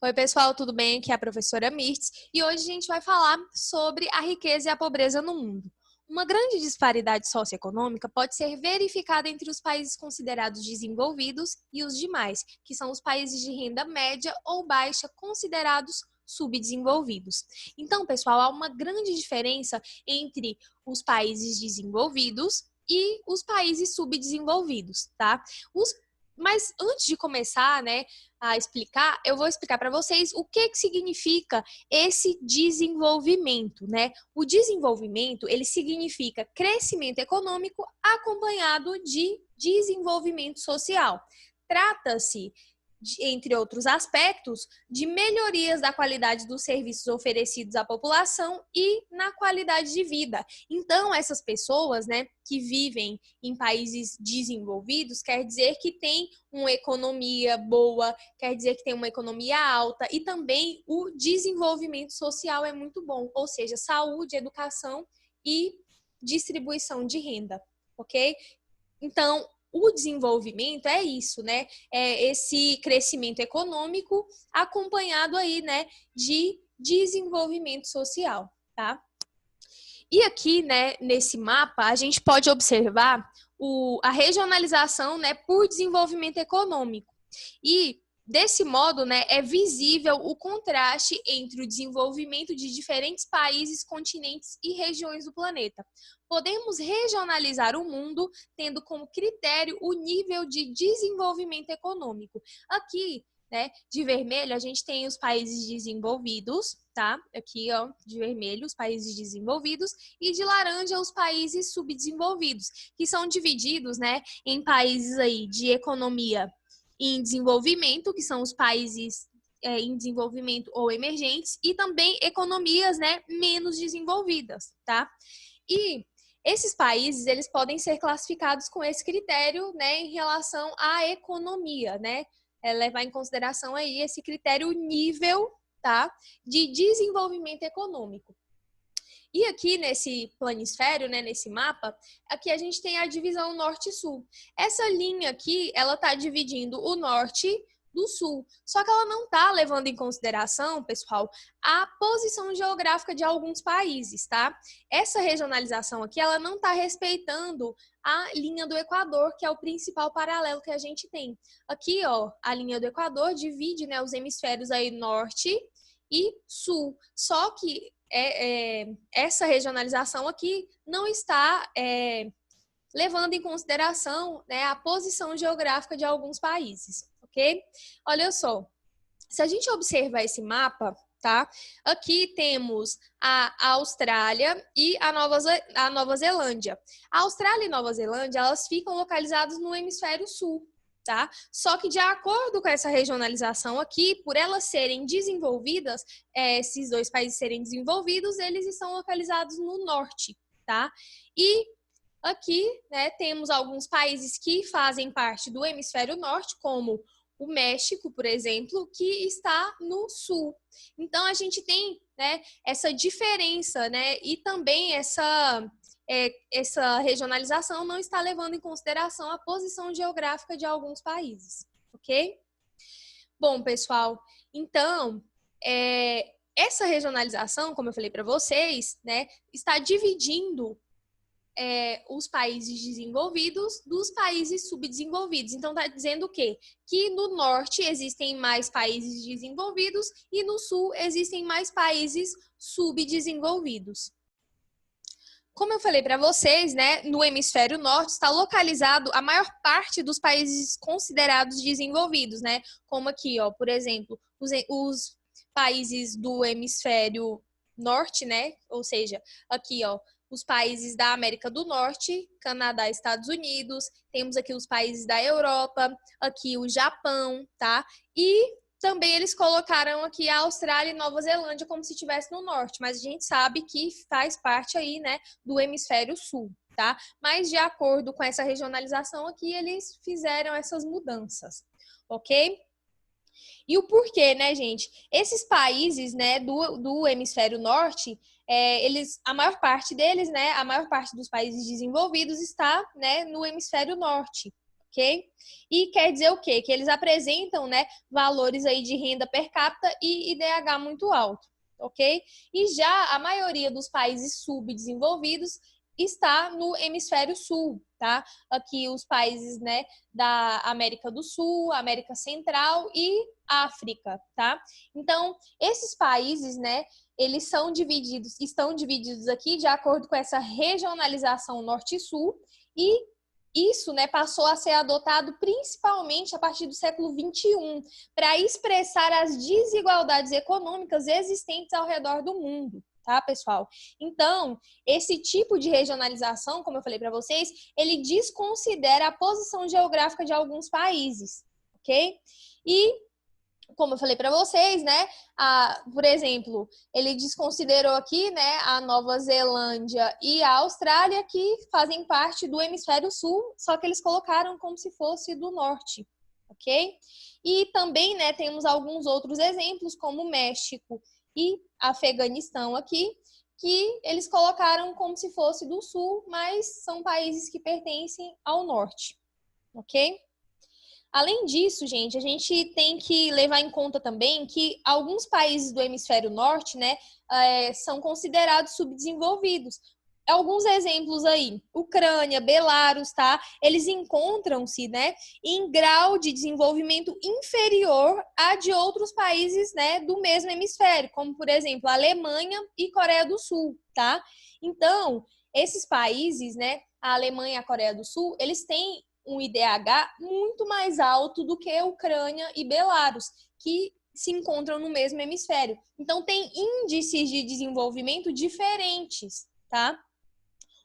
Oi, pessoal, tudo bem? Aqui é a professora Mirtz e hoje a gente vai falar sobre a riqueza e a pobreza no mundo. Uma grande disparidade socioeconômica pode ser verificada entre os países considerados desenvolvidos e os demais, que são os países de renda média ou baixa considerados subdesenvolvidos. Então, pessoal, há uma grande diferença entre os países desenvolvidos e os países subdesenvolvidos, tá? Mas antes de começar, a explicar, eu vou explicar para vocês o que significa esse desenvolvimento, né? O desenvolvimento, ele significa crescimento econômico acompanhado de desenvolvimento social. Trata-se, entre outros aspectos, de melhorias da qualidade dos serviços oferecidos à população e na qualidade de vida. Então, essas pessoas, que vivem em países desenvolvidos, quer dizer que tem uma economia boa, quer dizer que tem uma economia alta e também o desenvolvimento social é muito bom, ou seja, saúde, educação e distribuição de renda, ok? Então, o desenvolvimento é isso, né? É esse crescimento econômico acompanhado aí, de desenvolvimento social, tá? E aqui, nesse mapa, a gente pode observar a regionalização, por desenvolvimento econômico. E desse modo, é visível o contraste entre o desenvolvimento de diferentes países, continentes e regiões do planeta. Podemos regionalizar o mundo tendo como critério o nível de desenvolvimento econômico. Aqui, de vermelho, a gente tem os países desenvolvidos, tá? Aqui, ó, de vermelho, os países desenvolvidos, e de laranja, os países subdesenvolvidos, que são divididos, em países aí de economia em desenvolvimento, que são os países em desenvolvimento ou emergentes, e também economias, menos desenvolvidas, tá? E esses países, eles podem ser classificados com esse critério, em relação à economia, levar em consideração aí esse critério nível, tá, de desenvolvimento econômico. E aqui nesse planisfério, nesse mapa, aqui a gente tem a divisão norte e sul. Essa linha aqui, ela está dividindo o norte do sul. Só que ela não está levando em consideração, pessoal, a posição geográfica de alguns países, tá? Essa regionalização aqui, ela não está respeitando a linha do Equador, que é o principal paralelo que a gente tem. Aqui, ó, a linha do Equador divide, os hemisférios aí norte e sul. Só que essa regionalização aqui não está levando em consideração, a posição geográfica de alguns países, ok? Olha só, se a gente observar esse mapa, tá? Aqui temos a Austrália e a Nova Zelândia. A Austrália e Nova Zelândia, elas ficam localizadas no hemisfério sul, tá? Só que de acordo com essa regionalização aqui, por elas serem desenvolvidas, esses dois países serem desenvolvidos, eles estão localizados no norte, tá? E aqui, temos alguns países que fazem parte do hemisfério norte, como o México, por exemplo, que está no sul. Então, a gente tem, essa diferença, e também essa regionalização não está levando em consideração a posição geográfica de alguns países, ok? Bom, pessoal, então, essa regionalização, como eu falei para vocês, está dividindo os países desenvolvidos dos países subdesenvolvidos. Então, está dizendo o quê? Que no norte existem mais países desenvolvidos e no sul existem mais países subdesenvolvidos. Como eu falei para vocês, no hemisfério norte está localizado a maior parte dos países considerados desenvolvidos, como aqui, ó, por exemplo, os países do hemisfério norte, ou seja, aqui, ó, os países da América do Norte, Canadá, Estados Unidos, temos aqui os países da Europa, aqui o Japão, tá? E também eles colocaram aqui a Austrália e Nova Zelândia como se estivesse no norte, mas a gente sabe que faz parte aí, do hemisfério sul, tá? Mas de acordo com essa regionalização aqui, eles fizeram essas mudanças, ok? E o porquê, gente? Esses países, do hemisfério norte, a maior parte deles, a maior parte dos países desenvolvidos está, no hemisfério norte, ok? E quer dizer o quê? Que eles apresentam, né, valores aí de renda per capita e IDH muito alto, ok? E já a maioria dos países subdesenvolvidos está no hemisfério sul, tá? Aqui os países, né, da América do Sul, América Central e África, tá? Então, esses países, né, eles estão divididos aqui de acordo com essa regionalização norte e sul, e isso, né, passou a ser adotado principalmente a partir do século XXI, para expressar as desigualdades econômicas existentes ao redor do mundo, tá, pessoal? Então, esse tipo de regionalização, como eu falei para vocês, ele desconsidera a posição geográfica de alguns países, ok? E como eu falei para vocês, né? Por exemplo, ele desconsiderou aqui, né, a Nova Zelândia e a Austrália, que fazem parte do hemisfério sul, só que eles colocaram como se fosse do norte, ok? E também, né, temos alguns outros exemplos, como o México e Afeganistão aqui, que eles colocaram como se fosse do sul, mas são países que pertencem ao norte, ok? Além disso, gente, a gente tem que levar em conta também que alguns países do hemisfério norte, né, são considerados subdesenvolvidos. Alguns exemplos aí, Ucrânia, Belarus, tá? Eles encontram-se, né, em grau de desenvolvimento inferior a de outros países, né, do mesmo hemisfério, como, por exemplo, Alemanha e Coreia do Sul, tá? Então, esses países, né, a Alemanha e a Coreia do Sul, eles têm um IDH muito mais alto do que a Ucrânia e Belarus, que se encontram no mesmo hemisfério. Então, tem índices de desenvolvimento diferentes, tá?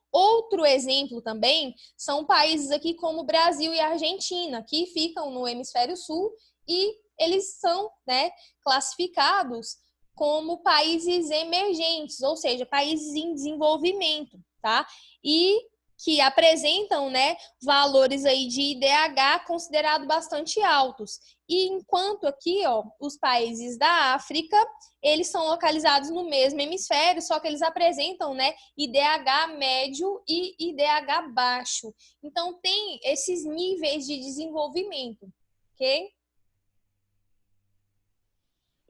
Outro exemplo também são países aqui como Brasil e Argentina, que ficam no hemisfério sul e eles são, né, classificados como países emergentes, ou seja, países em desenvolvimento, tá? E que apresentam, né, valores aí de IDH considerados bastante altos. E enquanto aqui, ó, os países da África, eles são localizados no mesmo hemisfério, só que eles apresentam, né, IDH médio e IDH baixo. Então, tem esses níveis de desenvolvimento, ok?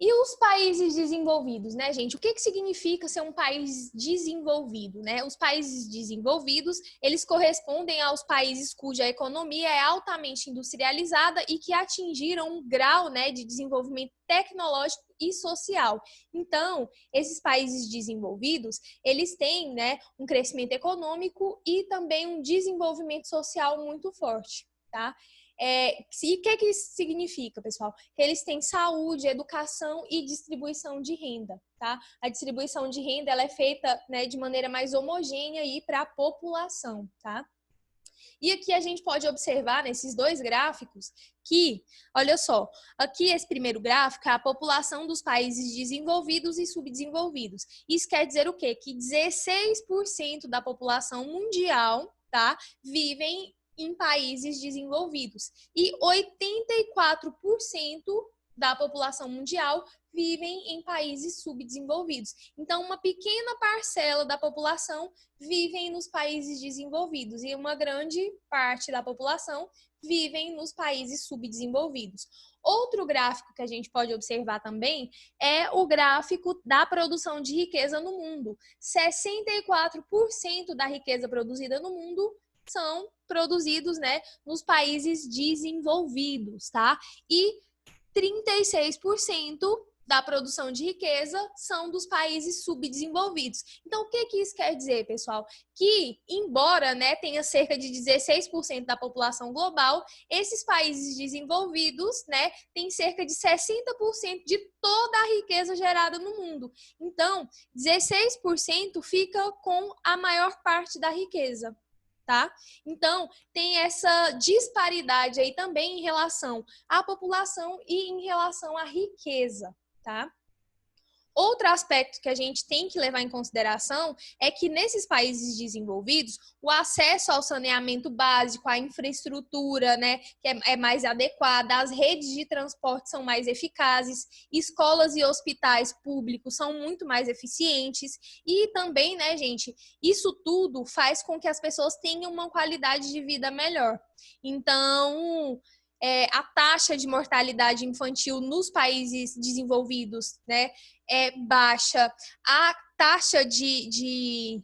E os países desenvolvidos, né, gente? O que significa ser um país desenvolvido, né? Os países desenvolvidos, eles correspondem aos países cuja economia é altamente industrializada e que atingiram um grau, né, de desenvolvimento tecnológico e social. Então, esses países desenvolvidos, eles têm, né, um crescimento econômico e também um desenvolvimento social muito forte, tá? E o que isso significa, pessoal? Que eles têm saúde, educação e distribuição de renda, tá? A distribuição de renda ela é feita, né, de maneira mais homogênea e para a população, tá? E aqui a gente pode observar nesses dois gráficos que, olha só, aqui esse primeiro gráfico é a população dos países desenvolvidos e subdesenvolvidos. Isso quer dizer o quê? Que 16% da população mundial, tá, vivem em países desenvolvidos e 84% da população mundial vivem em países subdesenvolvidos. Então, uma pequena parcela da população vivem nos países desenvolvidos e uma grande parte da população vivem nos países subdesenvolvidos. Outro gráfico que a gente pode observar também é o gráfico da produção de riqueza no mundo. 64% da riqueza produzida no mundo são produzidos, né, nos países desenvolvidos, tá? E 36% da produção de riqueza são dos países subdesenvolvidos. Então, o que isso quer dizer, pessoal? Que, embora, né, tenha cerca de 16% da população global, esses países desenvolvidos, né, têm cerca de 60% de toda a riqueza gerada no mundo. Então, 16% fica com a maior parte da riqueza. Tá? Então, tem essa disparidade aí também em relação à população e em relação à riqueza, tá? Outro aspecto que a gente tem que levar em consideração é que nesses países desenvolvidos, o acesso ao saneamento básico, à infraestrutura, né, que é mais adequada, as redes de transporte são mais eficazes, escolas e hospitais públicos são muito mais eficientes e também, né, gente, isso tudo faz com que as pessoas tenham uma qualidade de vida melhor. Então, a taxa de mortalidade infantil nos países desenvolvidos, né, é baixa, a taxa de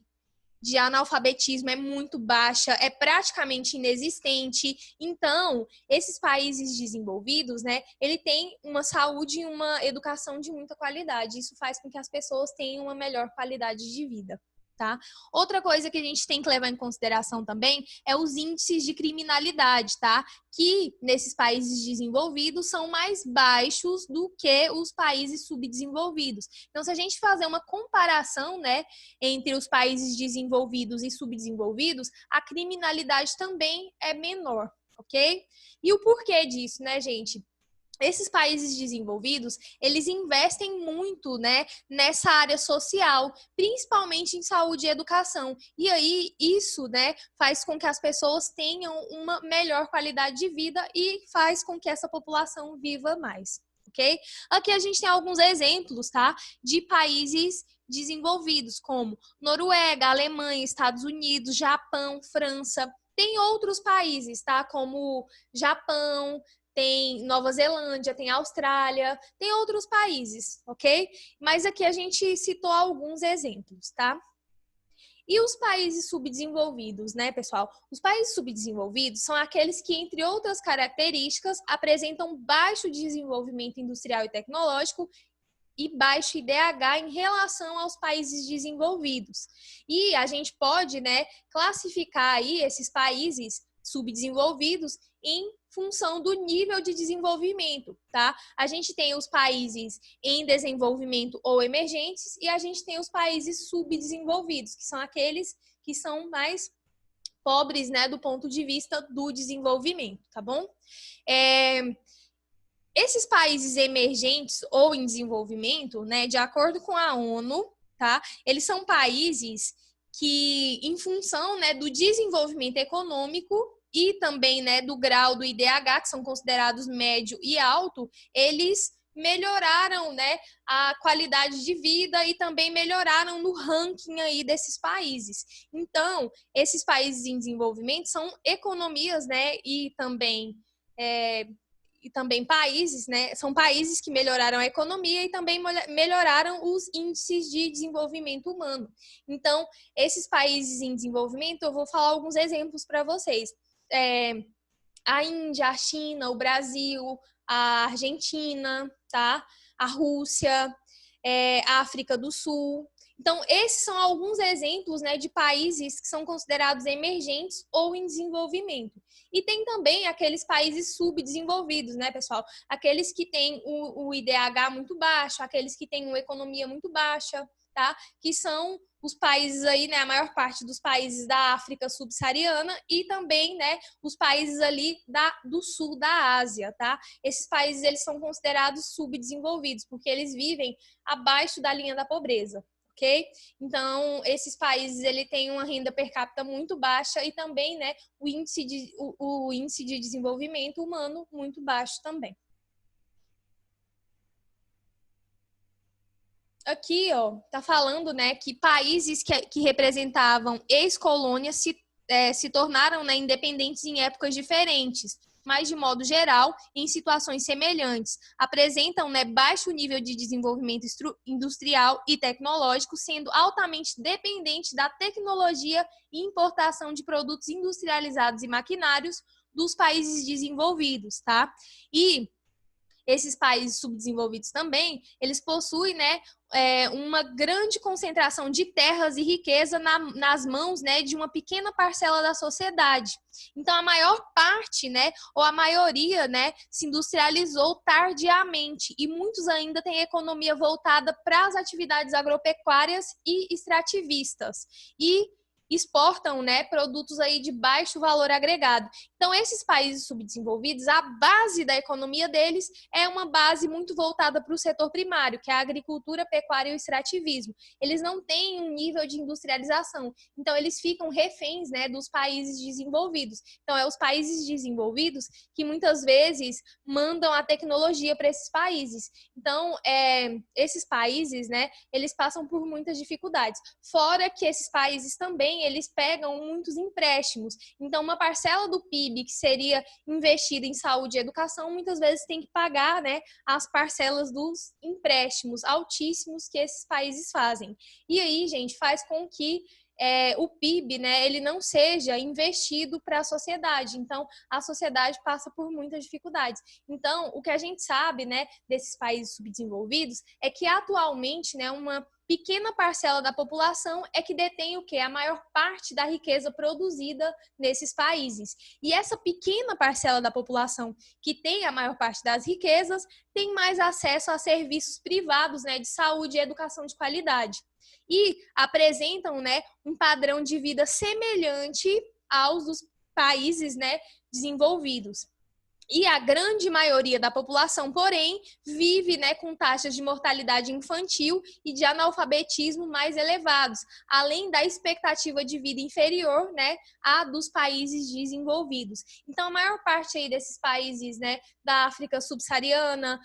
analfabetismo é muito baixa, é praticamente inexistente. Então, esses países desenvolvidos, né, ele tem uma saúde e uma educação de muita qualidade. Isso faz com que as pessoas tenham uma melhor qualidade de vida. Tá? Outra coisa que a gente tem que levar em consideração também é os índices de criminalidade, tá? Que nesses países desenvolvidos são mais baixos do que os países subdesenvolvidos. Então, se a gente fazer uma comparação, né, entre os países desenvolvidos e subdesenvolvidos, a criminalidade também é menor, ok? E o porquê disso, né, gente? Esses países desenvolvidos, eles investem muito, né, nessa área social, principalmente em saúde e educação. E aí, isso, né, faz com que as pessoas tenham uma melhor qualidade de vida e faz com que essa população viva mais, ok? Aqui a gente tem alguns exemplos, tá, de países desenvolvidos, como Noruega, Alemanha, Estados Unidos, Japão, França. Tem outros países, tá, como Japão, tem Nova Zelândia, tem Austrália, tem outros países, ok? Mas aqui a gente citou alguns exemplos, tá? E os países subdesenvolvidos, né, pessoal? Os países subdesenvolvidos são aqueles que, entre outras características, apresentam baixo desenvolvimento industrial e tecnológico e baixo IDH em relação aos países desenvolvidos. E a gente pode, né, classificar aí esses países subdesenvolvidos em função do nível de desenvolvimento, tá? A gente tem os países em desenvolvimento ou emergentes e a gente tem os países subdesenvolvidos, que são aqueles que são mais pobres, né, do ponto de vista do desenvolvimento, tá bom? Esses países emergentes ou em desenvolvimento, né, de acordo com a ONU, tá? Eles são países que, em função, né, do desenvolvimento econômico e também, né, do grau do IDH, que são considerados médio e alto, eles melhoraram, né, a qualidade de vida e também melhoraram no ranking aí desses países. Então, esses países em desenvolvimento são economias, né, e também países, né? São países que melhoraram a economia e também melhoraram os índices de desenvolvimento humano. Então, esses países em desenvolvimento, eu vou falar alguns exemplos para vocês. A Índia, a China, o Brasil, a Argentina, tá? A Rússia, a África do Sul. Então, esses são alguns exemplos, né, de países que são considerados emergentes ou em desenvolvimento. E tem também aqueles países subdesenvolvidos, né, pessoal? Aqueles que têm o IDH muito baixo, aqueles que têm uma economia muito baixa, tá? Que são os países aí, né, a maior parte dos países da África subsaariana e também, né, os países ali do sul da Ásia, tá? Esses países, eles são considerados subdesenvolvidos, porque eles vivem abaixo da linha da pobreza. Ok? Então, esses países, ele tem uma renda per capita muito baixa e também, né, o índice de desenvolvimento humano muito baixo também. Aqui, ó, tá falando, né, que países que representavam ex-colônias se tornaram, né, independentes em épocas diferentes, mas, de modo geral, em situações semelhantes. Apresentam, né, baixo nível de desenvolvimento industrial e tecnológico, sendo altamente dependentes da tecnologia e importação de produtos industrializados e maquinários dos países desenvolvidos, tá? E esses países subdesenvolvidos também, eles possuem, né, uma grande concentração de terras e riqueza nas mãos, né, de uma pequena parcela da sociedade. Então, a maior parte, né, ou a maioria, né, se industrializou tardiamente e muitos ainda têm economia voltada para as atividades agropecuárias e extrativistas. E exportam, né, produtos aí de baixo valor agregado. Então, esses países subdesenvolvidos, a base da economia deles é uma base muito voltada para o setor primário, que é a agricultura, pecuária e o extrativismo. Eles não têm um nível de industrialização, então eles ficam reféns, né, dos países desenvolvidos. Então, é os países desenvolvidos que muitas vezes mandam a tecnologia para esses países. Então, esses países, né, eles passam por muitas dificuldades. Fora que esses países também, eles pegam muitos empréstimos. Então, uma parcela do PIB que seria investida em saúde e educação, muitas vezes tem que pagar, né, as parcelas dos empréstimos altíssimos que esses países fazem. E aí, gente, faz com que o PIB, né, ele não seja investido para a sociedade. Então, a sociedade passa por muitas dificuldades. Então, o que a gente sabe, né, desses países subdesenvolvidos é que atualmente, né, uma pequena parcela da população é que detém o quê? A maior parte da riqueza produzida nesses países. E essa pequena parcela da população que tem a maior parte das riquezas tem mais acesso a serviços privados, né, de saúde e educação de qualidade. E apresentam, né, um padrão de vida semelhante aos dos países, né, desenvolvidos. E a grande maioria da população, porém, vive, né, com taxas de mortalidade infantil e de analfabetismo mais elevados, além da expectativa de vida inferior, né, à dos países desenvolvidos. Então, a maior parte aí desses países, né, da África subsaariana,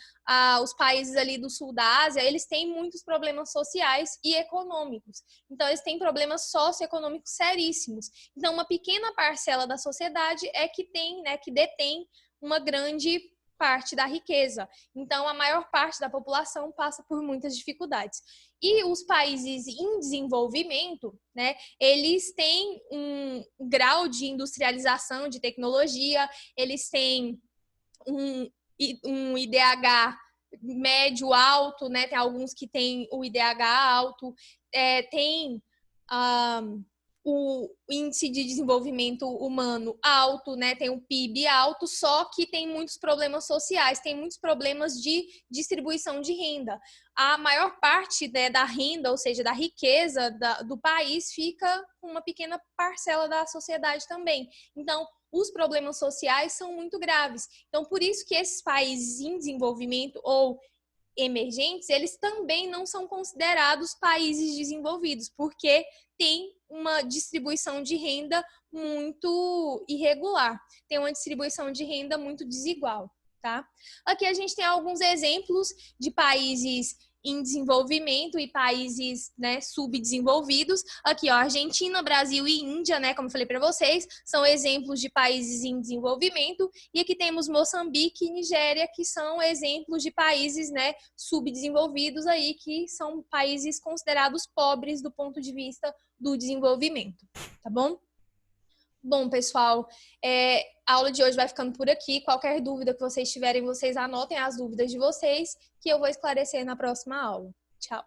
os países ali do sul da Ásia, eles têm muitos problemas sociais e econômicos. Então, eles têm problemas socioeconômicos seríssimos. Então, uma pequena parcela da sociedade é que tem, né, que detém uma grande parte da riqueza. Então, a maior parte da população passa por muitas dificuldades. E os países em desenvolvimento, né, eles têm um grau de industrialização, de tecnologia, eles têm um IDH médio alto, né, tem alguns que têm o IDH alto, tem o índice de desenvolvimento humano alto, né? Tem um PIB alto, só que tem muitos problemas sociais, tem muitos problemas de distribuição de renda. A maior parte, né, da renda, ou seja, da riqueza do país, fica com uma pequena parcela da sociedade também. Então, os problemas sociais são muito graves. Então, por isso que esses países em desenvolvimento ou emergentes, eles também não são considerados países desenvolvidos, porque tem uma distribuição de renda muito irregular, tem uma distribuição de renda muito desigual, tá? Aqui a gente tem alguns exemplos de países em desenvolvimento e países, né, subdesenvolvidos. Aqui, ó, Argentina, Brasil e Índia, né, como eu falei para vocês, são exemplos de países em desenvolvimento. E aqui temos Moçambique e Nigéria, que são exemplos de países, né, subdesenvolvidos aí, que são países considerados pobres do ponto de vista do desenvolvimento, tá bom? Bom, pessoal, a aula de hoje vai ficando por aqui. Qualquer dúvida que vocês tiverem, vocês anotem as dúvidas de vocês, que eu vou esclarecer na próxima aula. Tchau!